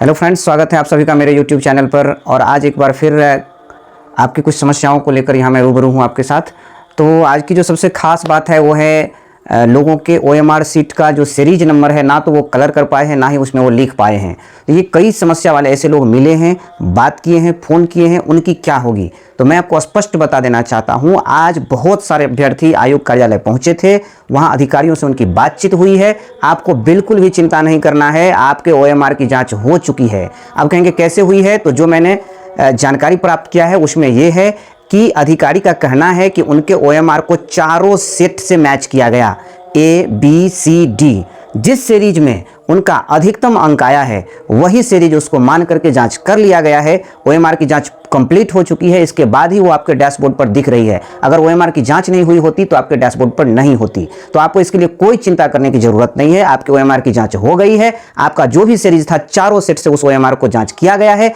Hello friends, स्वागत है आप सभी का मेरे यूट्यूब चैनल पर। और आज एक बार फिर आपकी कुछ समस्याओं को लेकर यहाँ मैं रूबरू हूँ आपके साथ। तो आज की जो सबसे ख़ास बात है वो है लोगों के OMR सीट का जो सीरीज नंबर है, ना तो वो कलर कर पाए हैं, ना ही उसमें वो लिख पाए हैं। तो ये कई समस्या वाले ऐसे लोग मिले हैं, बात किए हैं, फ़ोन किए हैं, उनकी क्या होगी। तो मैं आपको स्पष्ट बता देना चाहता हूँ, आज बहुत सारे अभ्यर्थी आयोग कार्यालय पहुँचे थे, वहाँ अधिकारियों से उनकी बातचीत हुई है। आपको बिल्कुल भी चिंता नहीं करना है, आपके OMR की जाँच हो चुकी है। आप कहेंगे कैसे हुई है, तो जो मैंने जानकारी प्राप्त किया है उसमें ये है कि अधिकारी का कहना है कि उनके OMR को चारों सेट से मैच किया गया, A, B, C, D। जिस सीरीज में उनका अधिकतम अंक आया है वही सीरीज उसको मान करके जांच कर लिया गया है। OMR की जांच कंप्लीट हो चुकी है, इसके बाद ही वो आपके डैशबोर्ड पर दिख रही है। अगर OMR की जांच नहीं हुई होती तो आपके डैशबोर्ड पर नहीं होती। तो आपको इसके लिए कोई चिंता करने की जरूरत नहीं है, आपके OMR की जांच हो गई है। आपका जो भी सीरीज था चारों सेट से उस OMR को जांच किया गया है।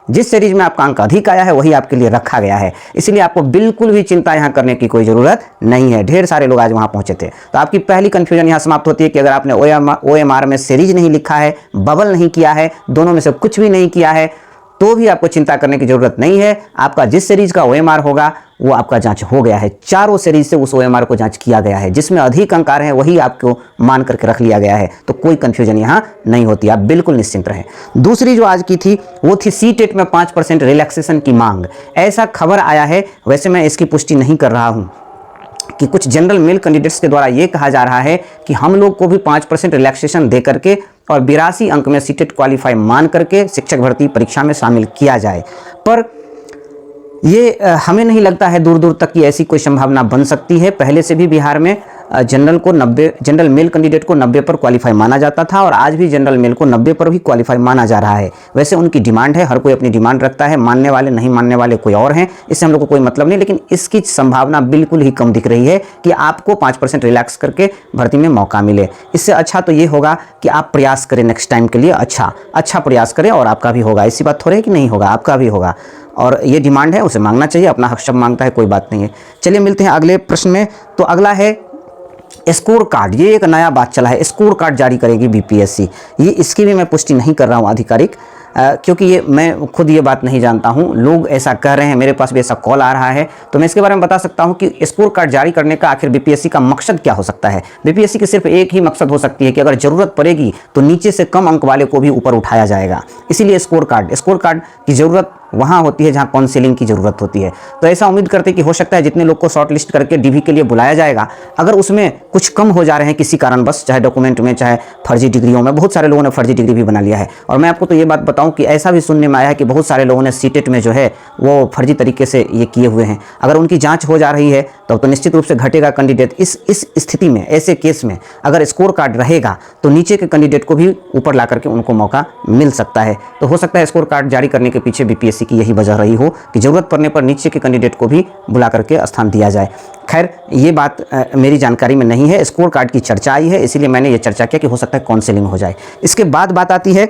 जिस सीरीज में आपका अंक अधिक आया है वही आपके लिए रखा गया है। इसलिए आपको बिल्कुल भी चिंता यहाँ करने की कोई ज़रूरत नहीं है। ढेर सारे लोग आज वहाँ पहुँचे थे। तो आपकी पहली कन्फ्यूजन यहाँ समाप्त होती है कि अगर आपने OMR में सीरीज नहीं लिखा है, बबल नहीं किया है, दोनों में से कुछ भी नहीं किया है, तो भी आपको चिंता करने की ज़रूरत नहीं है। आपका जिस सीरीज का OMR होगा वो आपका जांच हो गया है। चारों सीरीज से उस OMR को जांच किया गया है। जिसमें अधिक अंक आ रहे हैं वही आपको मान करके रख लिया गया है। तो कोई कन्फ्यूजन यहाँ नहीं होती, आप बिल्कुल निश्चिंत रहें। दूसरी जो आज की थी वो थी CTET में 5% रिलैक्सेशन की मांग। ऐसा खबर आया है, वैसे मैं इसकी पुष्टि नहीं कर रहा हूँ, कि कुछ जनरल मेल कैंडिडेट्स के द्वारा ये कहा जा रहा है कि हम लोग को भी 5% रिलैक्सेशन दे करके और 82 अंक में CTET क्वालिफाई मान करके शिक्षक भर्ती परीक्षा में शामिल किया जाए। पर ये हमें नहीं लगता है दूर दूर तक की ऐसी कोई संभावना बन सकती है। पहले से भी बिहार में जनरल मेल कैंडिडेट को 90 पर क्वालिफाई माना जाता था और आज भी जनरल मेल को 90 पर भी क्वालिफाई माना जा रहा है। वैसे उनकी डिमांड है, हर कोई अपनी डिमांड रखता है, मानने वाले नहीं मानने वाले कोई और हैं, इससे हम लोग को कोई मतलब नहीं। लेकिन इसकी संभावना बिल्कुल ही कम दिख रही है कि आपको 5% रिलैक्स करके भर्ती में मौका मिले। इससे अच्छा तो ये होगा कि आप प्रयास करें नेक्स्ट टाइम के लिए, अच्छा प्रयास करें और आपका भी होगा। ऐसी बात थोड़ी है कि नहीं होगा, आपका भी होगा। और ये डिमांड है, उसे मांगना चाहिए, अपना हक सब मांगता है, कोई बात नहीं है। चलिए मिलते हैं अगले प्रश्न में। तो अगला है स्कोर कार्ड। ये एक नया बात चला है, स्कोर कार्ड जारी करेगी BPSC। ये इसकी भी मैं पुष्टि नहीं कर रहा हूँ आधिकारिक, क्योंकि ये मैं खुद ये बात नहीं जानता हूँ, लोग ऐसा कह रहे हैं, मेरे पास भी ऐसा कॉल आ रहा है। तो मैं इसके बारे में बता सकता हूँ कि स्कोर कार्ड जारी करने का आखिर BPSC का मकसद क्या हो सकता है। BPSC की सिर्फ एक ही मकसद हो सकती है कि अगर ज़रूरत पड़ेगी तो नीचे से कम अंक वाले को भी ऊपर उठाया जाएगा। इसीलिए स्कोर कार्ड की ज़रूरत वहाँ होती है जहाँ काउंसिलिंग की ज़रूरत होती है। तो ऐसा उम्मीद करते हैं कि हो सकता है जितने लोग को शॉर्ट लिस्ट करके DV के लिए बुलाया जाएगा, अगर उसमें कुछ कम हो जा रहे हैं किसी कारणवश, चाहे डॉक्यूमेंट में, चाहे फर्जी डिग्रियों में, बहुत सारे लोगों ने फर्जी डिग्री भी बना लिया है। और मैं आपको तो ये बात बताऊं कि ऐसा भी सुनने में आया है कि बहुत सारे लोगों ने CTET में जो है वो फर्जी तरीके से ये किए हुए हैं। अगर उनकी जाँच हो जा रही है तो निश्चित रूप से घटेगा कैंडिडेट। इस स्थिति में, ऐसे केस में अगर स्कोर कार्ड रहेगा तो नीचे के कैंडिडेट को भी ऊपर ला करके उनको मौका मिल सकता है। तो हो सकता है स्कोर कार्ड जारी करने के पीछे BPSC की यही वजह रही हो कि ज़रूरत पड़ने पर नीचे के कैंडिडेट को भी बुला करके स्थान दिया जाए। खैर, ये बात मेरी जानकारी में नहीं है। स्कोर कार्ड की चर्चा आई है, इसीलिए मैंने ये चर्चा किया कि हो सकता है काउंसिलिंग हो जाए। इसके बाद बात आती है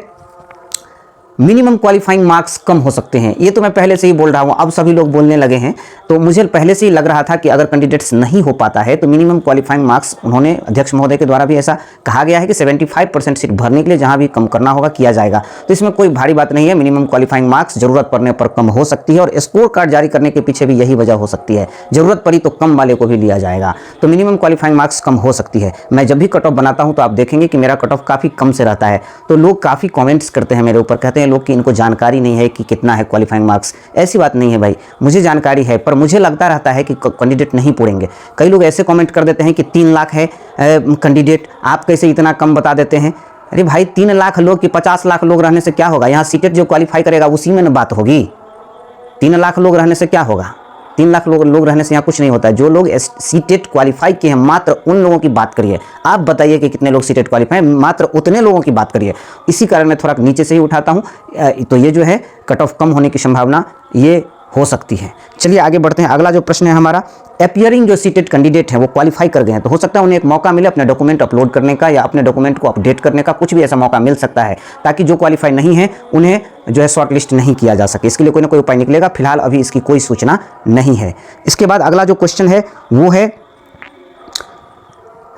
मिनिमम क्वालिफाइंग मार्क्स कम हो सकते हैं। ये तो मैं पहले से ही बोल रहा हूँ, अब सभी लोग बोलने लगे हैं। तो मुझे पहले से ही लग रहा था कि अगर कैंडिडेट्स नहीं हो पाता है तो मिनिमम क्वालिफाइंग मार्क्स, उन्होंने अध्यक्ष महोदय के द्वारा भी ऐसा कहा गया है कि 75% सीट भरने के लिए जहाँ भी कम करना होगा किया जाएगा। तो इसमें कोई भारी बात नहीं है। मिनिमम क्वालिफाइंग मार्क्स ज़रूरत पड़ने पर कम हो सकती है और स्कोर कार्ड जारी करने के पीछे भी यही वजह हो सकती है। ज़रूरत पड़ी तो कम वाले को भी लिया जाएगा। तो मिनिमम क्वालिफाइंग मार्क्स कम हो सकती है। मैं जब भी कट ऑफ बनाता हूँ तो आप देखेंगे कि मेरा कट ऑफ काफ़ी कम से रहता है। तो लोग काफ़ी कॉमेंट्स करते हैं मेरे ऊपर, कहते हैं लोग कि इनको जानकारी नहीं है कि कितना है क्वालिफाइंग मार्क्स। ऐसी बात नहीं है भाई, मुझे जानकारी है, पर मुझे लगता रहता है कि कैंडिडेट नहीं पढ़ेंगे। कई लोग ऐसे कमेंट कर देते हैं कि 3 लाख है कैंडिडेट, आप कैसे इतना कम बता देते हैं। अरे भाई, 3 लाख लोग कि 50 लाख लोग रहने से क्या होगा। यहाँ CTET जो क्वालिफाई करेगा उसी में ना बात होगी। 3 लाख लोग रहने से क्या होगा। 3 लाख लोग रहने से यहाँ कुछ नहीं होता है। जो लोग CTET क्वालिफाई किए हैं, मात्र उन लोगों की बात करिए। आप बताइए कि कितने लोग CTET क्वालिफाई, मात्र उतने लोगों की बात करिए। इसी कारण मैं थोड़ा नीचे से ही उठाता हूँ। तो ये जो है कट ऑफ कम होने की संभावना ये हो सकती है। चलिए आगे बढ़ते हैं। अगला जो प्रश्न है हमारा, अपीयरिंग जो CTET कैंडिडेट है वो क्वालिफाई कर गए हैं, तो हो सकता है उन्हें एक मौका मिले अपने डॉक्यूमेंट अपलोड करने का या अपने डॉक्यूमेंट को अपडेट करने का, कुछ भी ऐसा मौका मिल सकता है ताकि जो क्वालिफाई नहीं है उन्हें जो है शॉर्ट लिस्ट नहीं किया जा सके। इसके लिए कोई ना कोई उपाय निकलेगा। फिलहाल अभी इसकी कोई सूचना नहीं है। इसके बाद अगला जो क्वेश्चन है वो है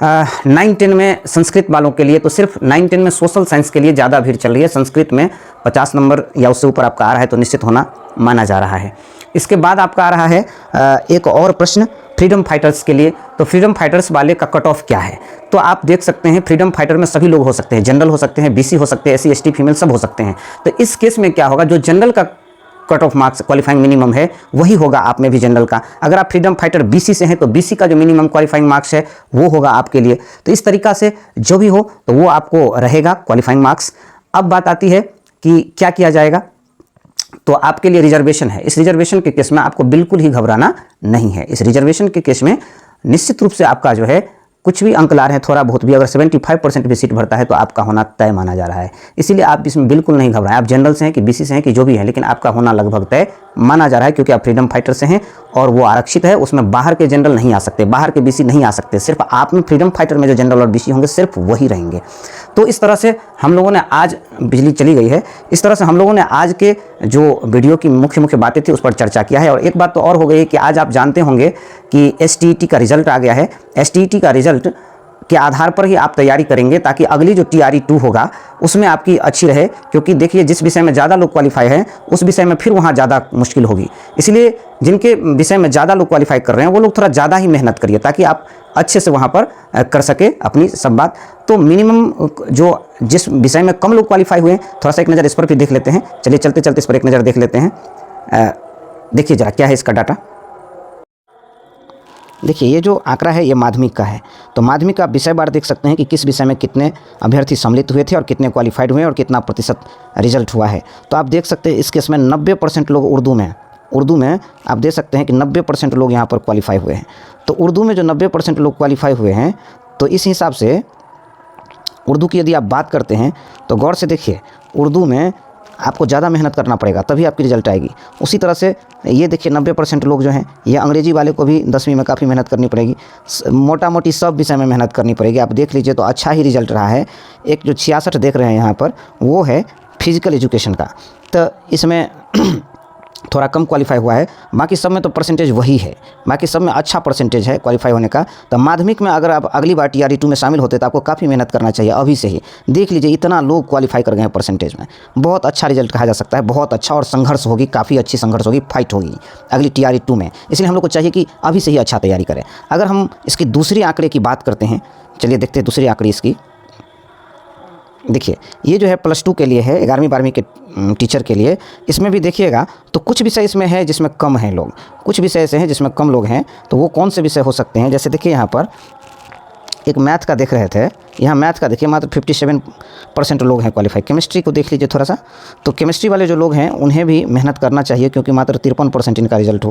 9-10 में संस्कृत वालों के लिए तो सिर्फ 9-10 में सोशल साइंस के लिए ज़्यादा भीड़ चल रही है। संस्कृत में 50 नंबर या उससे ऊपर आपका आ रहा है तो निश्चित होना माना जा रहा है। इसके बाद आपका आ रहा है एक और प्रश्न फ्रीडम फाइटर्स के लिए। तो फ्रीडम फाइटर्स वाले का कट ऑफ क्या है? तो आप देख सकते हैं फ्रीडम फाइटर में सभी लोग हो सकते हैं, जनरल हो सकते हैं, बीसी हो सकते हैं, एससी एसटी फीमेल सब हो सकते हैं। तो इस केस में क्या होगा, जो जनरल का cut off marks qualifying minimum है वही होगा आप में भी जनरल का। अगर आप फ्रीडम फाइटर बीसी से हैं तो बीसी का जो मिनिमम क्वालिफाइंग मार्क्स है वो होगा आपके लिए। तो इस तरीका से जो भी हो तो वो आपको रहेगा क्वालिफाइंग मार्क्स। अब बात आती है कि क्या किया जाएगा। तो आपके लिए रिजर्वेशन है। इस रिजर्वेशन के केस में आपको बिल्कुल ही घबराना नहीं है। इस रिजर्वेशन के केस में निश्चित रूप से आपका जो है कुछ भी अंक ला रहे हैं, थोड़ा बहुत भी, अगर 75% भी सीट भरता है तो आपका होना तय माना जा रहा है। इसीलिए आप इसमें बिल्कुल नहीं घबराएं। आप जनरल से हैं कि बीसी से हैं कि जो भी है, लेकिन आपका होना लगभग तय माना जा रहा है, क्योंकि आप फ्रीडम फाइटर से हैं और वो आरक्षित है। उसमें बाहर के जनरल नहीं आ सकते, बाहर के बीसी नहीं आ सकते। सिर्फ आप में फ्रीडम फाइटर में जो जनरल और बीसी होंगे सिर्फ वही रहेंगे। तो इस तरह से हम लोगों ने आज, बिजली चली गई है, इस तरह से हम लोगों ने आज के जो वीडियो की मुख्य बातें थी उस पर चर्चा किया है। और एक बात तो और हो गई कि आज आप जानते होंगे कि एसटीईटी का रिजल्ट आ गया है। एसटीईटी का रिजल्ट के आधार पर ही आप तैयारी करेंगे ताकि अगली जो TRE2 होगा उसमें आपकी अच्छी रहे। क्योंकि देखिए जिस विषय में ज़्यादा लोग क्वालिफाई हैं उस विषय में फिर वहाँ ज़्यादा मुश्किल होगी। इसलिए जिनके विषय में ज़्यादा लोग क्वालिफाई कर रहे हैं वो लोग थोड़ा ज़्यादा ही मेहनत करिए ताकि आप अच्छे से वहाँ पर कर सके अपनी सब बात। तो मिनिमम जो जिस विषय में कम लोग क्वालिफाई हुए हैं, थोड़ा सा एक नज़र इस पर भी देख लेते हैं। चलिए चलते चलते इस पर एक नज़र देख लेते हैं। देखिए ज़रा क्या है इसका डाटा। देखिए ये जो आंकड़ा है ये माध्यमिक का है। तो माध्यमिक का विषय बार देख सकते हैं कि किस विषय में कितने अभ्यर्थी सम्मिलित हुए थे और कितने क्वालिफाइड हुए और कितना प्रतिशत रिजल्ट हुआ है। तो आप देख सकते हैं इस केस में 90% लोग उर्दू में आप देख सकते हैं कि 90% लोग यहाँ पर क्वालिफाई हुए हैं। तो उर्दू में जो 90% लोग क्वालिफाई हुए हैं, तो इस हिसाब से उर्दू की यदि आप बात करते हैं तो गौर से देखिए, उर्दू में आपको ज़्यादा मेहनत करना पड़ेगा तभी आपकी रिजल्ट आएगी। उसी तरह से ये देखिए 90% लोग जो हैं, ये अंग्रेजी वाले को भी 10वीं में काफ़ी मेहनत करनी पड़ेगी। मोटा मोटी सब विषय में मेहनत करनी पड़ेगी। आप देख लीजिए तो अच्छा ही रिजल्ट रहा है। एक जो 66 देख रहे हैं यहाँ पर वो है फिजिकल एजुकेशन का। तो इसमें थोड़ा कम क्वालिफाई हुआ है, बाकी सब में तो परसेंटेज वही है, बाकी सब में अच्छा परसेंटेज है क्वालिफाई होने का। तो माध्यमिक में अगर आप अगली बार TRE2 में शामिल होते तो आपको काफ़ी मेहनत करना चाहिए अभी से ही। देख लीजिए इतना लोग क्वालिफाई कर गए हैं परसेंटेज में, बहुत अच्छा रिजल्ट कहा जा सकता है, बहुत अच्छा। और संघर्ष होगी, काफ़ी अच्छी संघर्ष होगी, फाइट होगी अगली TRE2 में। इसलिए हम लोग को चाहिए कि अभी से ही अच्छा तैयारी करें। अगर हम इसकी दूसरी आंकड़े की बात करते हैं, चलिए देखते हैं दूसरी आंकड़ी इसकी। देखिए ये जो है +2 के लिए है, 11वीं 12वीं के टीचर के लिए। इसमें भी देखिएगा तो कुछ विषय इसमें है जिसमें कम हैं लोग, कुछ विषय ऐसे हैं जिसमें कम लोग हैं। तो वो कौन से विषय हो सकते हैं? जैसे देखिए यहाँ पर एक मैथ का देख रहे थे, यहाँ मैथ का देखिए मात्र 57% लोग हैं क्वालिफाई। केमिस्ट्री को देख लीजिए थोड़ा सा, तो केमिस्ट्री वाले जो लोग हैं उन्हें भी मेहनत करना चाहिए क्योंकि मात्र 53% इनका रिजल्ट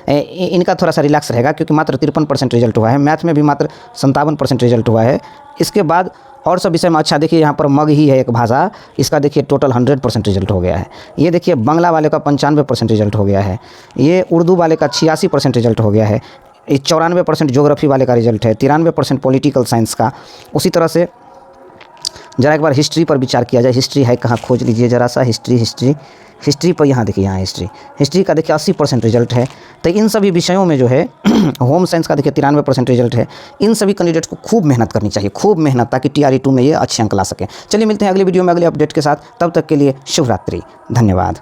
इनका थोड़ा सा रिलैक्स रहेगा क्योंकि मात्र 53% रिजल्ट हुआ है। मैथ में भी मात्र 57% रिजल्ट हुआ है। इसके बाद और सब विषय में अच्छा, देखिए यहाँ पर मग ही है एक भाषा, इसका देखिए टोटल 100% रिजल्ट हो गया है। ये देखिए बांग्ला वाले का 95% रिजल्ट हो गया है। ये उर्दू वाले का 86% रिजल्ट हो गया है। 94% ज्योग्राफी वाले का रिजल्ट है, 93% पॉलिटिकल साइंस का। उसी तरह से ज़रा एक बार हिस्ट्री पर विचार किया जाए। हिस्ट्री है कहाँ, खोज लीजिए ज़रा सा। हिस्ट्री पर यहाँ देखिए, यहाँ हिस्ट्री का देखिए 80% रिजल्ट है। तो इन सभी विषयों में जो है होम साइंस का देखिए 93% रिजल्ट है। इन सभी कैंडिडेट्स को खूब मेहनत करनी चाहिए, खूब मेहनत, ताकि TRE2 में ये अच्छे अंक ला सकें। चलिए मिलते हैं अगली वीडियो में अगले अपडेट के साथ। तब तक के लिए शुभ रात्रि, धन्यवाद।